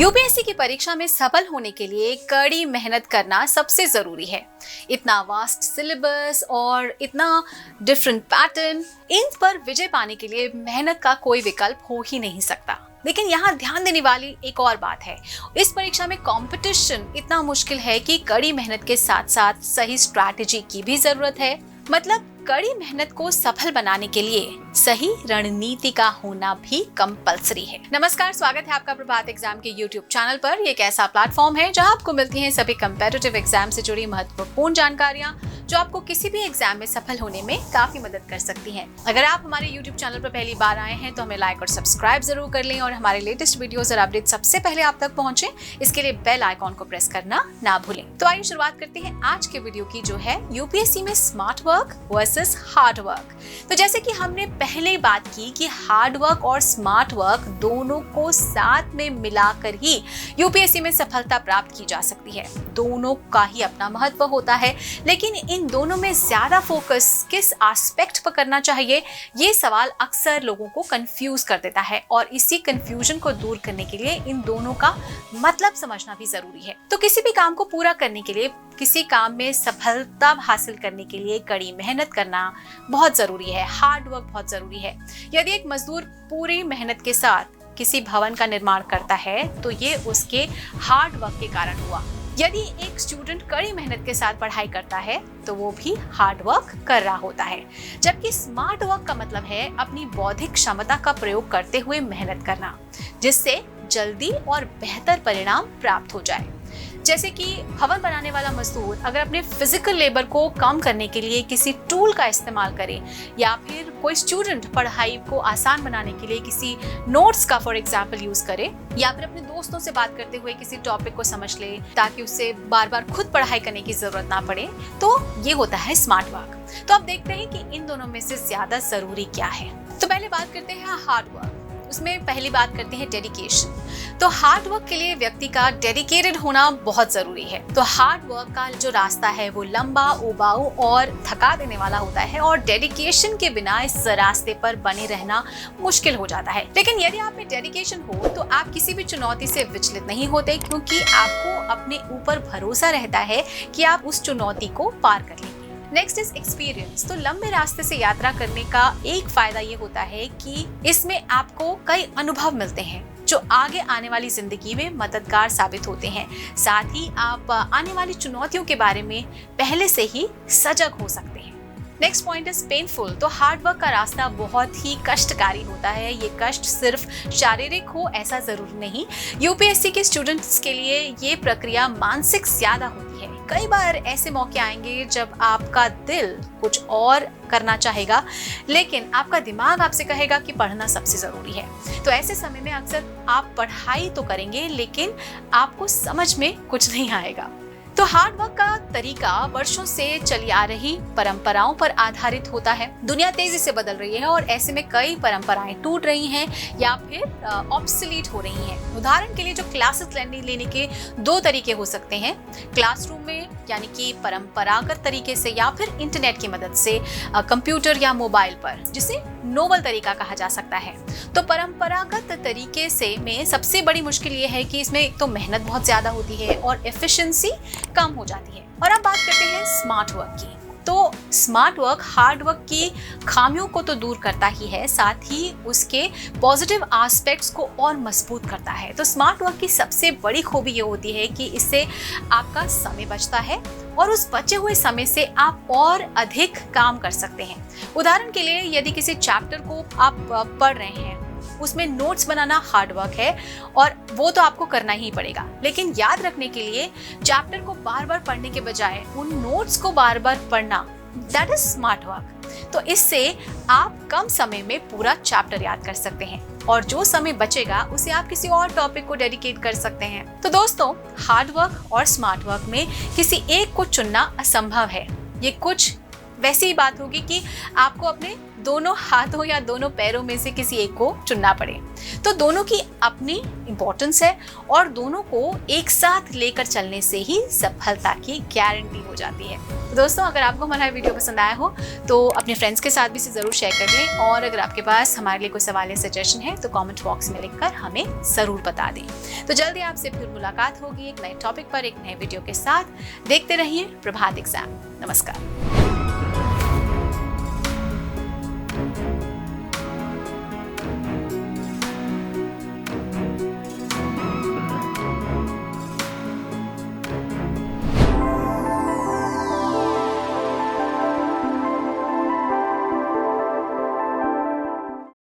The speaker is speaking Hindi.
यूपीएससी की परीक्षा में सफल होने के लिए कड़ी मेहनत करना सबसे जरूरी है। इतना वास्ट सिलेबस और इतना डिफरेंट पैटर्न, इन पर विजय पाने के लिए मेहनत का कोई विकल्प हो ही नहीं सकता। लेकिन यहाँ ध्यान देने वाली एक और बात है, इस परीक्षा में कंपटीशन इतना मुश्किल है कि कड़ी मेहनत के साथ साथ सही स्ट्रैटेजी की भी जरूरत है। मतलब कड़ी मेहनत को सफल बनाने के लिए सही रणनीति का होना भी कंपलसरी है। नमस्कार, स्वागत है आपका प्रभात एग्जाम के YouTube चैनल पर। ये एक ऐसा प्लेटफॉर्म है जहां आपको मिलती हैं सभी कंपेटिटिव एग्जाम से जुड़ी महत्वपूर्ण जानकारियां जो आपको किसी भी एग्जाम में सफल होने में काफी मदद कर सकती हैं। अगर आप हमारे YouTube चैनल पर पहली बार आए हैं तो हमें लाइक और सब्सक्राइब जरूर कर लें और हमारे लेटेस्ट वीडियोस और अपडेट सबसे पहले आप तक पहुंचे, इसके लिए बेल आइकॉन को प्रेस करना ना भूलें। तो आइए शुरुआत करते हैं आज के वीडियो की, जो है यूपीएससी में smart work versus hard work. तो जैसे कि हमने पहले बात की कि हार्ड वर्क और स्मार्ट वर्क दोनों को साथ में मिलाकर ही यूपीएससी में सफलता प्राप्त की जा सकती है। दोनों का ही अपना महत्व होता है, लेकिन इन दोनों में ज्यादा फोकस किस एस्पेक्ट पर करना चाहिए, ये सवाल अक्सर लोगों को कंफ्यूज कर देता है और इसी कंफ्यूजन को दूर करने के लिए इन दोनों का मतलब समझना भी जरूरी है। तो किसी भी काम को पूरा करने के लिए, किसी काम में सफलता हासिल करने के लिए कड़ी मेहनत करना बहुत जरूरी है, हार्ड वर्क बहुत जरूरी है। यदि एक मजदूर पूरी मेहनत के साथ किसी भवन का निर्माण करता है तो ये उसके हार्ड वर्क के कारण हुआ। यदि एक स्टूडेंट कड़ी मेहनत के साथ पढ़ाई करता है तो वो भी हार्ड वर्क कर रहा होता है। जबकि स्मार्ट वर्क का मतलब है अपनी बौद्धिक क्षमता का प्रयोग करते हुए मेहनत करना, जिससे जल्दी और बेहतर परिणाम प्राप्त हो जाए। जैसे कि भवन बनाने वाला मजदूर अगर अपने फिजिकल लेबर को कम करने के लिए किसी टूल का इस्तेमाल करे, या फिर कोई स्टूडेंट पढ़ाई को आसान बनाने के लिए किसी नोट्स का फॉर एग्जांपल यूज करे, या फिर अपने दोस्तों से बात करते हुए किसी टॉपिक को समझ ले ताकि उससे बार बार खुद पढ़ाई करने की जरूरत ना पड़े, तो ये होता है स्मार्ट वर्क। तो अब देखते हैं कि इन दोनों में से ज्यादा जरूरी क्या है। तो पहले बात करते हैं हार्ड वर्क। उसमें पहली बात करते हैं डेडिकेशन। तो हार्ड वर्क के लिए व्यक्ति का डेडिकेटेड होना बहुत जरूरी है। तो हार्ड वर्क का जो रास्ता है वो लंबा, उबाऊ और थका देने वाला होता है, और डेडिकेशन के बिना इस रास्ते पर बने रहना मुश्किल हो जाता है। लेकिन यदि आप में डेडिकेशन हो तो आप किसी भी चुनौती से विचलित नहीं होते, क्योंकि आपको अपने ऊपर भरोसा रहता है कि आप उस चुनौती को पार कर लेंगे। Next is experience. तो लंबे रास्ते से यात्रा करने का एक फायदा ये होता है कि इसमें आपको कई अनुभव मिलते हैं जो आगे आने वाली जिंदगी में मददगार साबित होते हैं। साथ ही आप आने वाली चुनौतियों के बारे में पहले से ही सजग हो सकते हैं। Next point is painful. तो हार्ड वर्क का रास्ता बहुत ही कष्टकारी होता है। ये कष्ट सिर्फ शारीरिक हो ऐसा जरूरी नहीं, यूपीएससी के स्टूडेंट्स के लिए ये प्रक्रिया मानसिक ज्यादा होती है। कई बार ऐसे मौके आएंगे जब आपका दिल कुछ और करना चाहेगा, लेकिन आपका दिमाग आपसे कहेगा कि पढ़ना सबसे जरूरी है। तो ऐसे समय में अक्सर आप पढ़ाई तो करेंगे, लेकिन आपको समझ में कुछ नहीं आएगा। तो हार्ड वर्क का तरीका वर्षों से चली आ रही परंपराओं पर आधारित होता है। दुनिया तेजी से बदल रही है और ऐसे में कई परंपराएं टूट रही हैं या फिर ऑब्सोलीट हो रही हैं। उदाहरण के लिए जो क्लासेस लेने के दो तरीके हो सकते हैं, क्लासरूम में यानी कि परंपरागत तरीके से, या फिर इंटरनेट की मदद से कंप्यूटर या मोबाइल पर, जिसे नोबल तरीका कहा जा सकता है। तो परंपरागत तरीके से में सबसे बड़ी मुश्किल ये है कि इसमें एक तो मेहनत बहुत ज्यादा होती है और एफिशिएंसी कम हो जाती है। और अब बात करते हैं स्मार्ट वर्क की। तो स्मार्ट वर्क हार्ड वर्क की खामियों को तो दूर करता ही है, साथ ही उसके पॉजिटिव एस्पेक्ट्स को और मजबूत करता है। तो स्मार्ट वर्क की सबसे बड़ी खूबी ये होती है कि इससे आपका समय बचता है और उस बचे हुए समय से आप और अधिक काम कर सकते हैं। उदाहरण के लिए यदि किसी चैप्टर को आप पढ़ रहे हैं, उसमें नोट्स बनाना हार्ड वर्क है और वो तो आपको करना ही पड़ेगा, लेकिन याद रखने के लिए चैप्टर को बार बार पढ़ने के बजाय उन नोट्स को बार बार पढ़ना, दैट इज स्मार्ट वर्क। तो इससे आप कम समय में पूरा चैप्टर याद कर सकते हैं और जो समय बचेगा उसे आप किसी और टॉपिक को डेडिकेट कर सकते हैं। तो दोस्तों, हार्ड वर्क और स्मार्ट वर्क में किसी एक को चुनना असंभव है। ये कुछ वैसी ही बात होगी कि आपको अपने दोनों हाथों या दोनों पैरों में से किसी एक को चुनना पड़े। तो दोनों की अपनी इम्पोर्टेंस है और दोनों को एक साथ लेकर चलने से ही सफलता की गारंटी हो जाती है। तो दोस्तों, अगर आपको हमारा वीडियो पसंद आया हो तो अपने फ्रेंड्स के साथ भी इसे ज़रूर शेयर कर लें, और अगर आपके पास हमारे लिए कोई सवाल या सजेशन है तो कमेंट बॉक्स में लिखकर हमें ज़रूर बता दें। तो जल्दी आपसे फिर मुलाकात होगी एक नए टॉपिक पर, एक नए वीडियो के साथ। देखते रहिए प्रभात एग्जाम। नमस्कार।